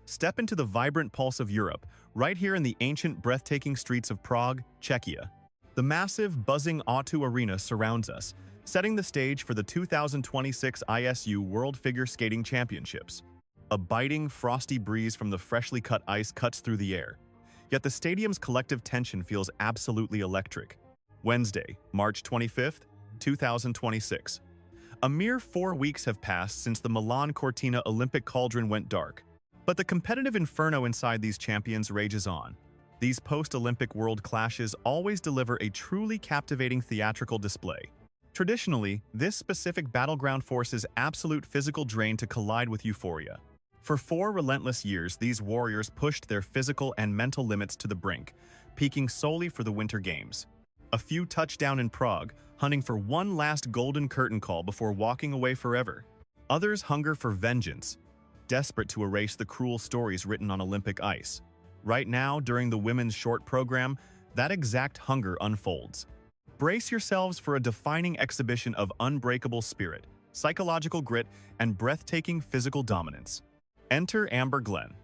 Step into the vibrant pulse of Europe, right here in the ancient, breathtaking streets of Prague, Czechia. The massive, buzzing O2 Arena surrounds us, setting the stage for the 2026 ISU World Figure Skating Championships. A biting, frosty breeze from the freshly cut ice cuts through the air, yet the stadium's collective tension feels absolutely electric. Wednesday, March 25th, 2026. A mere 4 weeks have passed since the Milan Cortina Olympic cauldron went dark. But the competitive inferno inside these champions rages on. These post-Olympic world clashes always deliver a truly captivating theatrical display. Traditionally, this specific battleground forces absolute physical drain to collide with euphoria. For 4 relentless years, these warriors pushed their physical and mental limits to the brink, peaking solely for the Winter Games. A few touchdown in Prague, hunting for one last golden curtain call before walking away forever. Others hunger for vengeance, desperate to erase the cruel stories written on Olympic ice. Right now, during the women's short program, that exact hunger unfolds. Brace yourselves for a defining exhibition of unbreakable spirit, psychological grit, and breathtaking physical dominance. Enter Amber Glenn.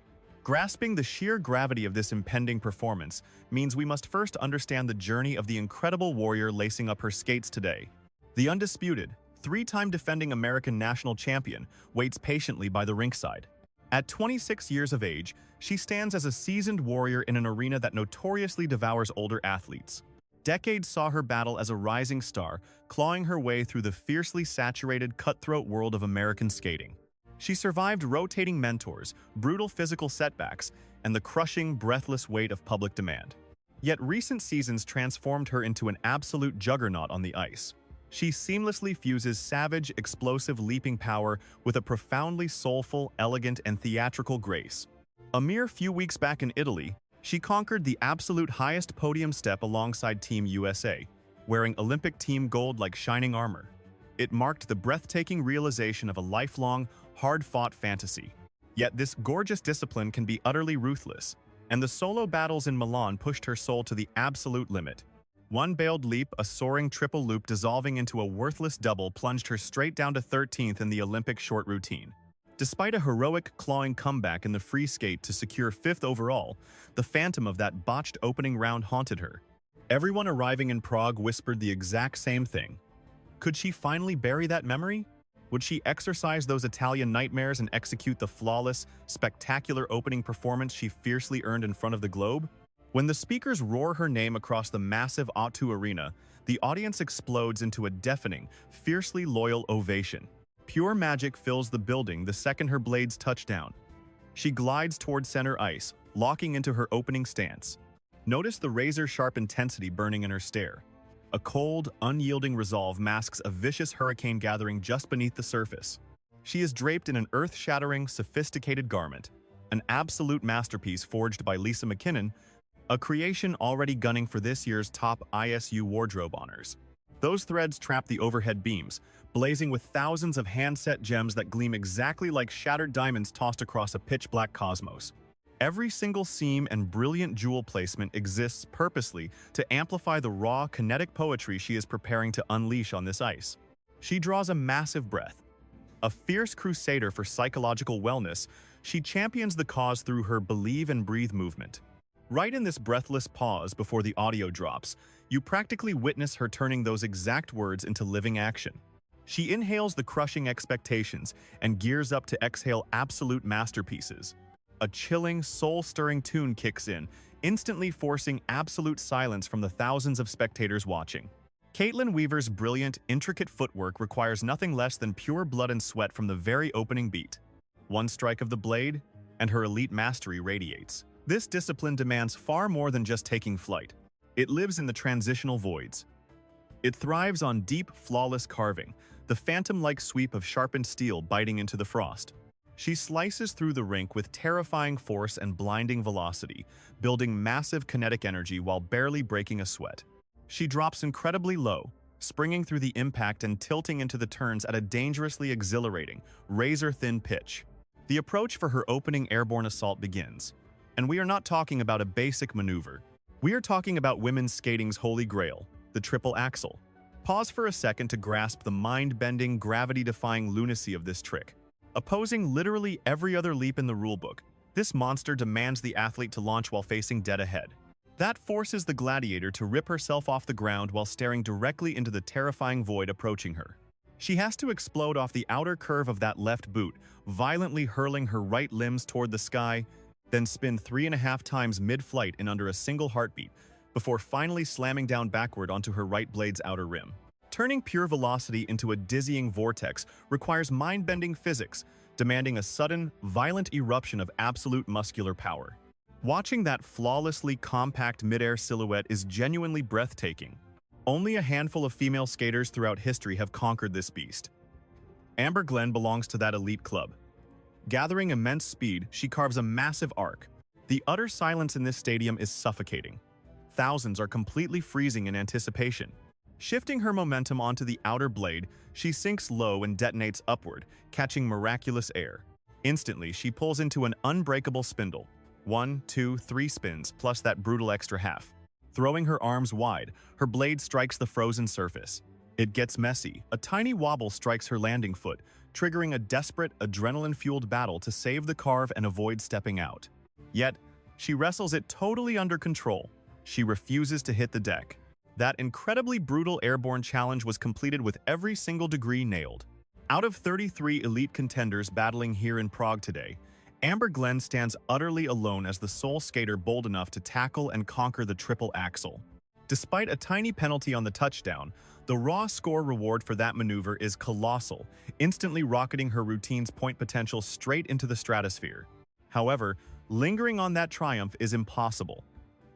Grasping the sheer gravity of this impending performance means we must first understand the journey of the incredible warrior lacing up her skates today. The undisputed, 3-time defending American national champion waits patiently by the rinkside. At 26 years of age, she stands as a seasoned warrior in an arena that notoriously devours older athletes. Decades saw her battle as a rising star, clawing her way through the fiercely saturated, cutthroat world of American skating. She survived rotating mentors, brutal physical setbacks, and the crushing, breathless weight of public demand. Yet recent seasons transformed her into an absolute juggernaut on the ice. She seamlessly fuses savage, explosive leaping power with a profoundly soulful, elegant, and theatrical grace. A mere few weeks back in Italy, she conquered the absolute highest podium step alongside Team USA, wearing Olympic team gold like shining armor. It marked the breathtaking realization of a lifelong, hard-fought fantasy. Yet this gorgeous discipline can be utterly ruthless, and the solo battles in Milan pushed her soul to the absolute limit. One bailed leap, a soaring triple loop dissolving into a worthless double, plunged her straight down to 13th in the Olympic short routine. Despite a heroic, clawing comeback in the free skate to secure 5th overall, the phantom of that botched opening round haunted her. Everyone arriving in Prague whispered the exact same thing. Could she finally bury that memory? Would she exorcise those Italian nightmares and execute the flawless, spectacular opening performance she fiercely earned in front of the globe? When the speakers roar her name across the massive O2 Arena, the audience explodes into a deafening, fiercely loyal ovation. Pure magic fills the building the second her blades touch down. She glides toward center ice, locking into her opening stance. Notice the razor-sharp intensity burning in her stare. A cold, unyielding resolve masks a vicious hurricane gathering just beneath the surface. She is draped in an earth-shattering, sophisticated garment, an absolute masterpiece forged by Lisa McKinnon, a creation already gunning for this year's top ISU wardrobe honors. Those threads trap the overhead beams, blazing with thousands of hand-set gems that gleam exactly like shattered diamonds tossed across a pitch-black cosmos. Every single seam and brilliant jewel placement exists purposely to amplify the raw, kinetic poetry she is preparing to unleash on this ice. She draws a massive breath. A fierce crusader for psychological wellness, she champions the cause through her believe and breathe movement. Right in this breathless pause before the audio drops, you practically witness her turning those exact words into living action. She inhales the crushing expectations and gears up to exhale absolute masterpieces. A chilling, soul-stirring tune kicks in, instantly forcing absolute silence from the thousands of spectators watching. Caitlin Weaver's brilliant, intricate footwork requires nothing less than pure blood and sweat from the very opening beat. One strike of the blade, and her elite mastery radiates. This discipline demands far more than just taking flight. It lives in the transitional voids. It thrives on deep, flawless carving, the phantom-like sweep of sharpened steel biting into the frost. She slices through the rink with terrifying force and blinding velocity, building massive kinetic energy while barely breaking a sweat. She drops incredibly low, springing through the impact and tilting into the turns at a dangerously exhilarating, razor-thin pitch. The approach for her opening airborne assault begins. And we are not talking about a basic maneuver. We are talking about women's skating's holy grail, the triple axel. Pause for a second to grasp the mind-bending, gravity-defying lunacy of this trick. Opposing literally every other leap in the rulebook, This monster demands the athlete to launch while facing dead ahead. That forces the gladiator to rip herself off the ground while staring directly into the terrifying void approaching her. She has to explode off the outer curve of that left boot, violently hurling her right limbs toward the sky, then spin 3.5 times mid-flight in under a single heartbeat, before finally slamming down backward onto her right blade's outer rim. Turning pure velocity into a dizzying vortex requires mind-bending physics, demanding a sudden, violent eruption of absolute muscular power. Watching that flawlessly compact mid-air silhouette is genuinely breathtaking. Only a handful of female skaters throughout history have conquered this beast. Amber Glenn belongs to that elite club. Gathering immense speed, she carves a massive arc. The utter silence in this stadium is suffocating. Thousands are completely freezing in anticipation. Shifting her momentum onto the outer blade, she sinks low and detonates upward, catching miraculous air. Instantly, she pulls into an unbreakable spindle. 1, 2, 3 spins, plus that brutal extra half. Throwing her arms wide, her blade strikes the frozen surface. It gets messy. A tiny wobble strikes her landing foot, triggering a desperate, adrenaline-fueled battle to save the carve and avoid stepping out. Yet, she wrestles it totally under control. She refuses to hit the deck. That incredibly brutal airborne challenge was completed with every single degree nailed. Out of 33 elite contenders battling here in Prague today, Amber Glenn stands utterly alone as the sole skater bold enough to tackle and conquer the triple axel. Despite a tiny penalty on the touchdown, the raw score reward for that maneuver is colossal, instantly rocketing her routine's point potential straight into the stratosphere. However, lingering on that triumph is impossible.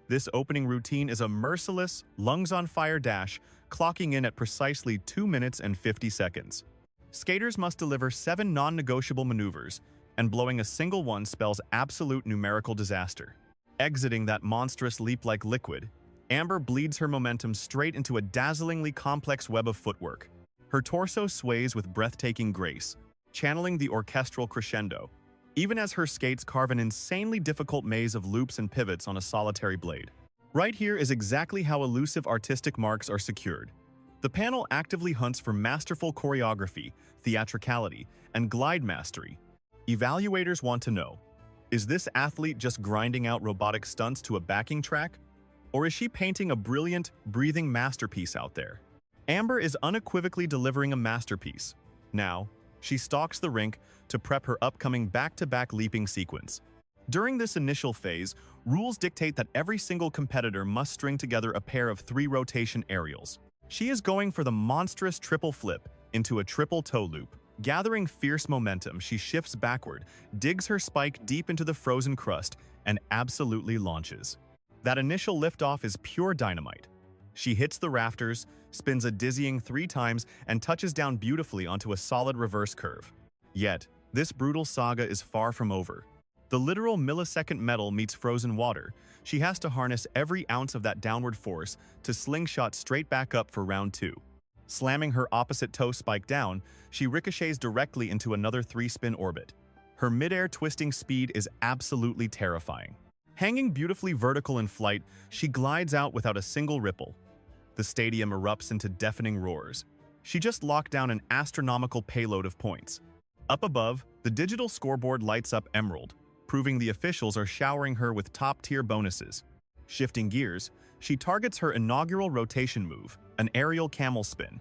This opening routine is a merciless, lungs-on-fire dash, clocking in at precisely 2 minutes and 50 seconds. Skaters must deliver 7 non-negotiable maneuvers, and blowing a single one spells absolute numerical disaster. Exiting that monstrous leap like liquid, Amber bleeds her momentum straight into a dazzlingly complex web of footwork. Her torso sways with breathtaking grace, channeling the orchestral crescendo, even as her skates carve an insanely difficult maze of loops and pivots on a solitary blade. Right here is exactly how elusive artistic marks are secured. The panel actively hunts for masterful choreography, theatricality, and glide mastery. Evaluators want to know, is this athlete just grinding out robotic stunts to a backing track? Or is she painting a brilliant, breathing masterpiece out there? Amber is unequivocally delivering a masterpiece. Now, she stalks the rink to prep her upcoming back-to-back leaping sequence. During this initial phase, rules dictate that every single competitor must string together a pair of 3 rotation aerials. She is going for the monstrous triple flip into a triple toe loop. Gathering fierce momentum, she shifts backward, digs her spike deep into the frozen crust, and absolutely launches. That initial liftoff is pure dynamite. She hits the rafters, spins a dizzying 3 times, and touches down beautifully onto a solid reverse curve. Yet, this brutal saga is far from over. The literal millisecond metal meets frozen water. She has to harness every ounce of that downward force to slingshot straight back up for round 2. Slamming her opposite toe spike down, she ricochets directly into another 3-spin orbit. Her mid-air twisting speed is absolutely terrifying. Hanging beautifully vertical in flight, she glides out without a single ripple. The stadium erupts into deafening roars. She just locked down an astronomical payload of points. Up above, the digital scoreboard lights up emerald, proving the officials are showering her with top-tier bonuses. Shifting gears, she targets her inaugural rotation move, an aerial camel spin.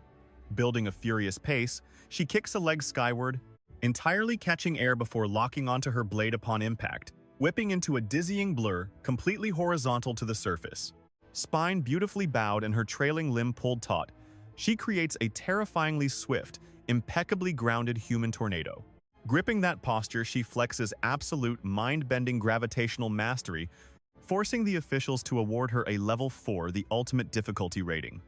Building a furious pace, she kicks a leg skyward, entirely catching air before locking onto her blade upon impact, whipping into a dizzying blur, completely horizontal to the surface. Spine beautifully bowed and her trailing limb pulled taut, she creates a terrifyingly swift, impeccably grounded human tornado. Gripping that posture, she flexes absolute mind-bending gravitational mastery, forcing the officials to award her a level 4, the ultimate difficulty rating.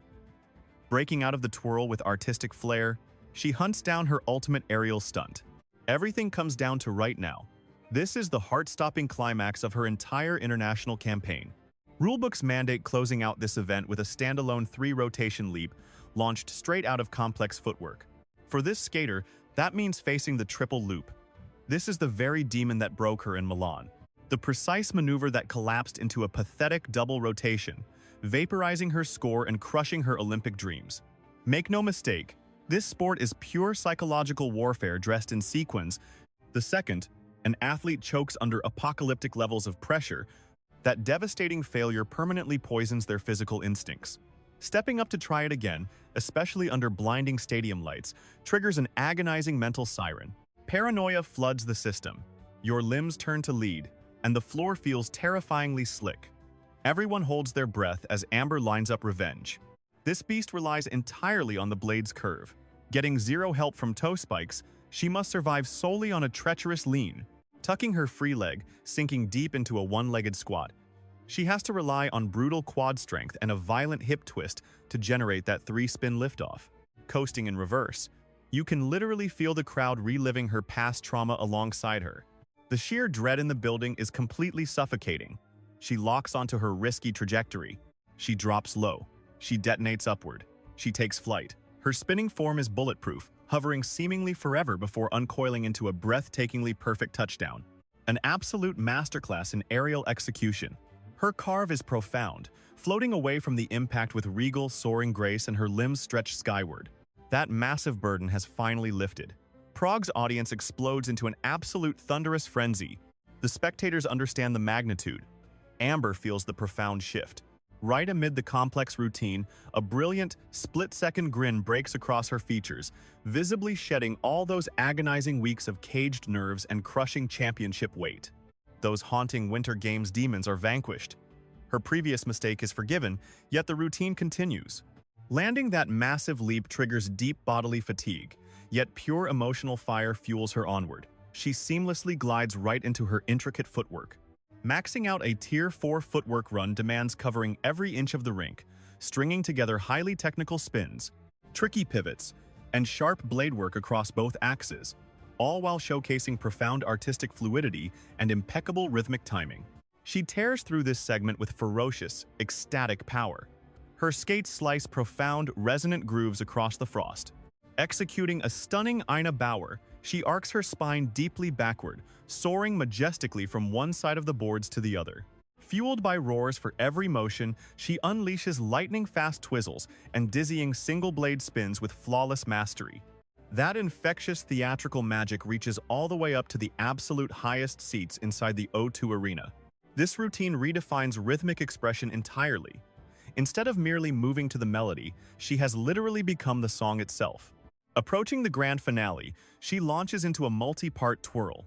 Breaking out of the twirl with artistic flair, she hunts down her ultimate aerial stunt. Everything comes down to right now. This is the heart-stopping climax of her entire international campaign. Rulebooks mandate closing out this event with a standalone 3-rotation leap, launched straight out of complex footwork. For this skater, that means facing the triple loop. This is the very demon that broke her in Milan. The precise maneuver that collapsed into a pathetic double rotation, vaporizing her score and crushing her Olympic dreams. Make no mistake, this sport is pure psychological warfare dressed in sequins. The second, An athlete chokes under apocalyptic levels of pressure. That devastating failure permanently poisons their physical instincts. Stepping up to try it again, especially under blinding stadium lights, triggers an agonizing mental siren. Paranoia floods the system. Your limbs turn to lead, and the floor feels terrifyingly slick. Everyone holds their breath as Amber lines up revenge. This beast relies entirely on the blade's curve. Getting zero help from toe spikes, she must survive solely on a treacherous lean, tucking her free leg, sinking deep into a one-legged squat. She has to rely on brutal quad strength and a violent hip twist to generate that three-spin liftoff. Coasting in reverse, you can literally feel the crowd reliving her past trauma alongside her. The sheer dread in the building is completely suffocating. She locks onto her risky trajectory. She drops low. She detonates upward. She takes flight. Her spinning form is bulletproof, hovering seemingly forever before uncoiling into a breathtakingly perfect touchdown. An absolute masterclass in aerial execution. Her carve is profound, floating away from the impact with regal, soaring grace, and her limbs stretch skyward. That massive burden has finally lifted. Prague's audience explodes into an absolute thunderous frenzy. The spectators understand the magnitude. Amber feels the profound shift. Right amid the complex routine, a brilliant, split-second grin breaks across her features, visibly shedding all those agonizing weeks of caged nerves and crushing championship weight. Those haunting Winter Games demons are vanquished. Her previous mistake is forgiven, yet the routine continues. Landing that massive leap triggers deep bodily fatigue, yet pure emotional fire fuels her onward. She seamlessly glides right into her intricate footwork. Maxing out a Tier 4 footwork run demands covering every inch of the rink, stringing together highly technical spins, tricky pivots, and sharp blade work across both axes, all while showcasing profound artistic fluidity and impeccable rhythmic timing. She tears through this segment with ferocious, ecstatic power. Her skates slice profound, resonant grooves across the frost. Executing a stunning Ina Bauer, she arcs her spine deeply backward, soaring majestically from one side of the boards to the other. Fueled by roars for every motion, she unleashes lightning-fast twizzles and dizzying single-blade spins with flawless mastery. That infectious theatrical magic reaches all the way up to the absolute highest seats inside the O2 Arena. This routine redefines rhythmic expression entirely. Instead of merely moving to the melody, she has literally become the song itself. Approaching the grand finale, she launches into a multi-part twirl.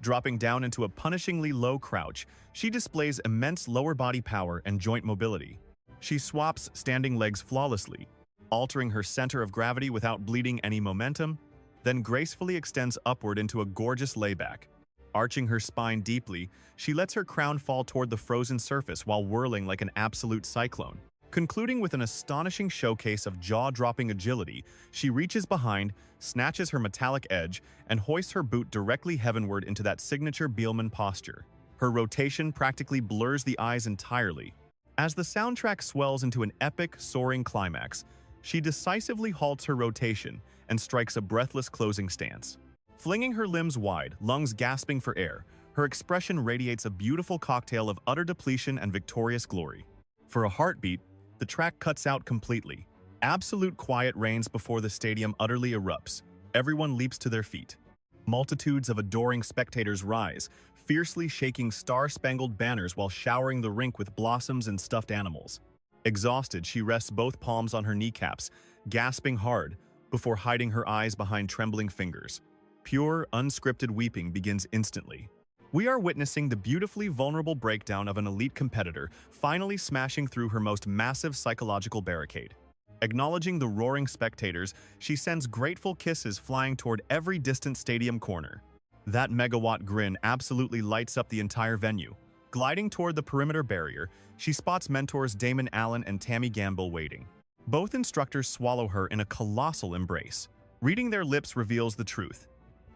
Dropping down into a punishingly low crouch, she displays immense lower body power and joint mobility. She swaps standing legs flawlessly, altering her center of gravity without bleeding any momentum, then gracefully extends upward into a gorgeous layback. Arching her spine deeply, she lets her crown fall toward the frozen surface while whirling like an absolute cyclone. Concluding with an astonishing showcase of jaw-dropping agility, she reaches behind, snatches her metallic edge, and hoists her boot directly heavenward into that signature Bielmann posture. Her rotation practically blurs the eyes entirely. As the soundtrack swells into an epic, soaring climax, she decisively halts her rotation and strikes a breathless closing stance. Flinging her limbs wide, lungs gasping for air, her expression radiates a beautiful cocktail of utter depletion and victorious glory. For a heartbeat, the track cuts out completely. Absolute quiet reigns before the stadium utterly erupts. Everyone leaps to their feet. Multitudes of adoring spectators rise, fiercely shaking star-spangled banners while showering the rink with blossoms and stuffed animals. Exhausted, she rests both palms on her kneecaps, gasping hard, before hiding her eyes behind trembling fingers. Pure, unscripted weeping begins instantly. We are witnessing the beautifully vulnerable breakdown of an elite competitor finally smashing through her most massive psychological barricade. Acknowledging the roaring spectators, she sends grateful kisses flying toward every distant stadium corner. That megawatt grin absolutely lights up the entire venue. Gliding toward the perimeter barrier, she spots mentors Damon Allen and Tammy Gamble waiting. Both instructors swallow her in a colossal embrace. Reading their lips reveals the truth.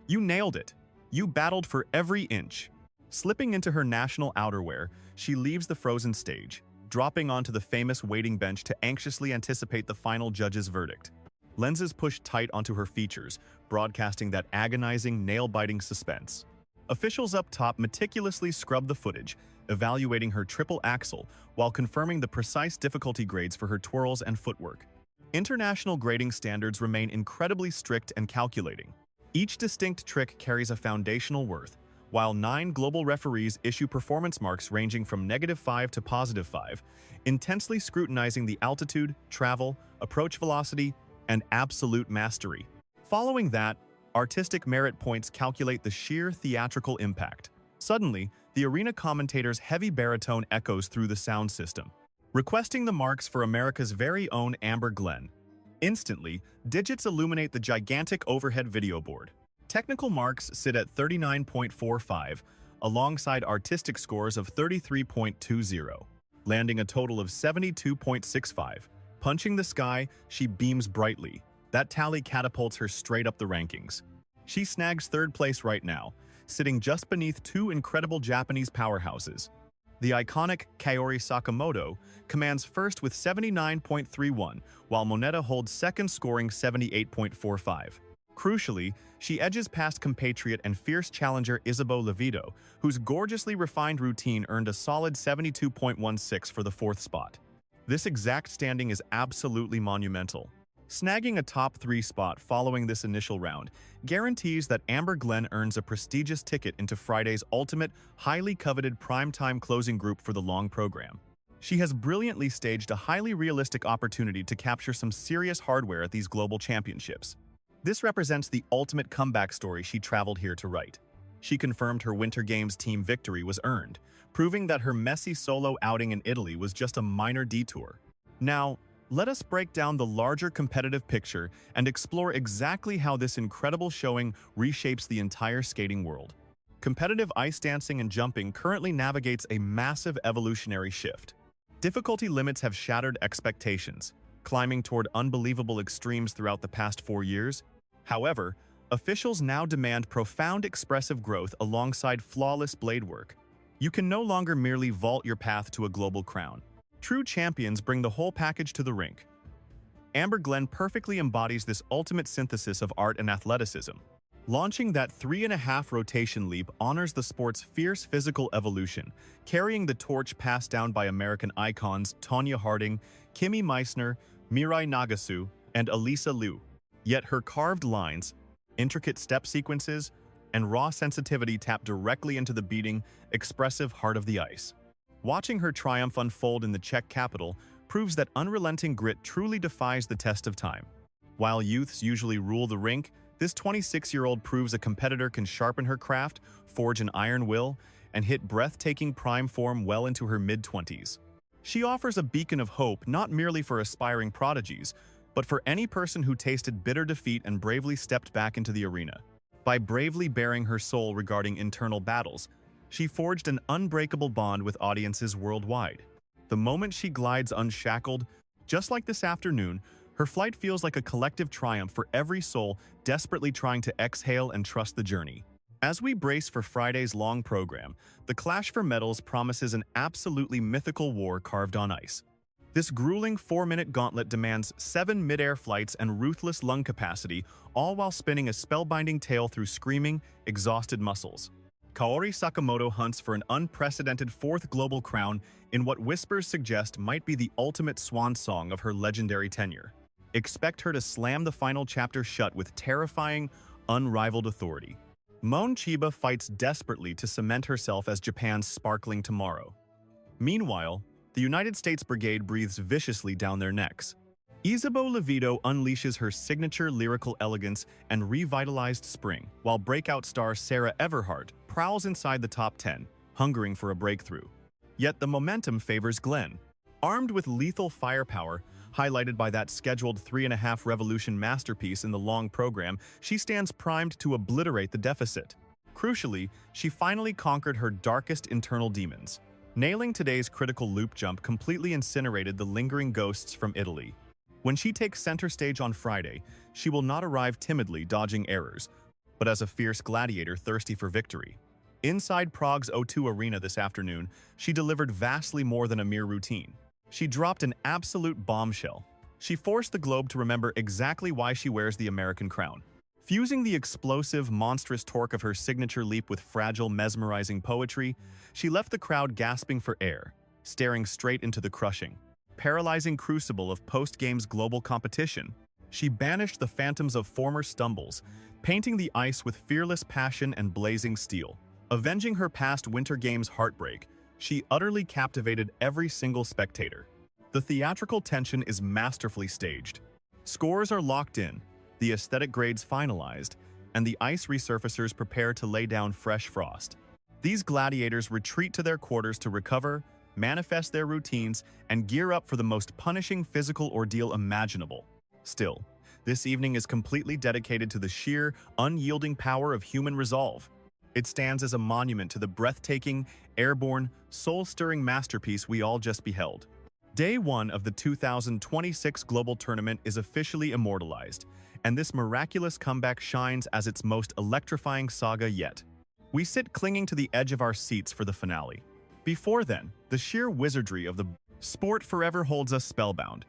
"You nailed it. You battled for every inch." Slipping into her national outerwear, she leaves the frozen stage, dropping onto the famous waiting bench to anxiously anticipate the final judge's verdict. Lenses push tight onto her features, broadcasting that agonizing, nail-biting suspense. Officials up top meticulously scrub the footage, evaluating her triple axel while confirming the precise difficulty grades for her twirls and footwork. International grading standards remain incredibly strict and calculating. Each distinct trick carries a foundational worth, while 9 global referees issue performance marks ranging from -5 to +5, intensely scrutinizing the altitude, travel, approach velocity, and absolute mastery. Following that, artistic merit points calculate the sheer theatrical impact. Suddenly, the arena commentator's heavy baritone echoes through the sound system, requesting the marks for America's very own Amber Glenn. Instantly, digits illuminate the gigantic overhead video board. Technical marks sit at 39.45, alongside artistic scores of 33.20, landing a total of 72.65. Punching the sky, she beams brightly. That tally catapults her straight up the rankings. She snags third place right now, sitting just beneath 2 incredible Japanese powerhouses. The iconic Kaori Sakamoto commands first with 79.31, while Moneta holds second, scoring 78.45. Crucially, she edges past compatriot and fierce challenger Isabeau Levito, whose gorgeously refined routine earned a solid 72.16 for the 4th spot. This exact standing is absolutely monumental. Snagging a top 3 spot following this initial round guarantees that Amber Glenn earns a prestigious ticket into Friday's ultimate, highly coveted primetime closing group for the long program. She has brilliantly staged a highly realistic opportunity to capture some serious hardware at these global championships. This represents the ultimate comeback story she traveled here to write. She confirmed her Winter Games team victory was earned, proving that her messy solo outing in Italy was just a minor detour. Now, let us break down the larger competitive picture and explore exactly how this incredible showing reshapes the entire skating world. Competitive ice dancing and jumping currently navigates a massive evolutionary shift. Difficulty limits have shattered expectations, climbing toward unbelievable extremes throughout the past 4 years. However, officials now demand profound expressive growth alongside flawless blade work. You can no longer merely vault your path to a global crown. True champions bring the whole package to the rink. Amber Glenn perfectly embodies this ultimate synthesis of art and athleticism. Launching that 3.5 rotation leap honors the sport's fierce physical evolution, carrying the torch passed down by American icons Tonya Harding, Kimi Meissner, Mirai Nagasu, and Elisa Liu. Yet her carved lines, intricate step sequences, and raw sensitivity tap directly into the beating, expressive heart of the ice. Watching her triumph unfold in the Czech capital proves that unrelenting grit truly defies the test of time. While youths usually rule the rink, this 26-year-old proves a competitor can sharpen her craft, forge an iron will, and hit breathtaking prime form well into her mid-20s. She offers a beacon of hope not merely for aspiring prodigies, but for any person who tasted bitter defeat and bravely stepped back into the arena. By bravely baring her soul regarding internal battles, she forged an unbreakable bond with audiences worldwide. The moment she glides unshackled, just like this afternoon, her flight feels like a collective triumph for every soul desperately trying to exhale and trust the journey. As we brace for Friday's long program, the clash for medals promises an absolutely mythical war carved on ice. This grueling 4-minute gauntlet demands 7 mid-air flights and ruthless lung capacity, all while spinning a spellbinding tale through screaming, exhausted muscles. Kaori Sakamoto hunts for an unprecedented 4th global crown in what whispers suggest might be the ultimate swan song of her legendary tenure. Expect her to slam the final chapter shut with terrifying, unrivaled authority. Mon Chiba fights desperately to cement herself as Japan's sparkling tomorrow. Meanwhile, the United States Brigade breathes viciously down their necks. Isabeau Levito unleashes her signature lyrical elegance and revitalized spring, while breakout star Sarah Everhart prowls inside the top 10, hungering for a breakthrough. Yet the momentum favors Glenn. Armed with lethal firepower, highlighted by that scheduled 3.5 revolution masterpiece in the long program, she stands primed to obliterate the deficit. Crucially, she finally conquered her darkest internal demons. Nailing today's critical loop jump completely incinerated the lingering ghosts from Italy. When she takes center stage on Friday, she will not arrive timidly dodging errors, but as a fierce gladiator thirsty for victory. Inside Prague's O2 Arena this afternoon, she delivered vastly more than a mere routine. She dropped an absolute bombshell. She forced the globe to remember exactly why she wears the American crown. Fusing the explosive, monstrous torque of her signature leap with fragile, mesmerizing poetry, she left the crowd gasping for air, staring straight into the crushing, paralyzing crucible of post-games global competition. She banished the phantoms of former stumbles, painting the ice with fearless passion and blazing steel. Avenging her past Winter Games heartbreak, she utterly captivated every single spectator. The theatrical tension is masterfully staged. Scores are locked in, the aesthetic grades finalized, and the ice resurfacers prepare to lay down fresh frost. These gladiators retreat to their quarters to recover, manifest their routines, and gear up for the most punishing physical ordeal imaginable. Still, this evening is completely dedicated to the sheer, unyielding power of human resolve. It stands as a monument to the breathtaking, airborne, soul-stirring masterpiece we all just beheld. Day 1 of the 2026 Global Tournament is officially immortalized, and this miraculous comeback shines as its most electrifying saga yet. We sit clinging to the edge of our seats for the finale. Before then, the sheer wizardry of the sport forever holds us spellbound.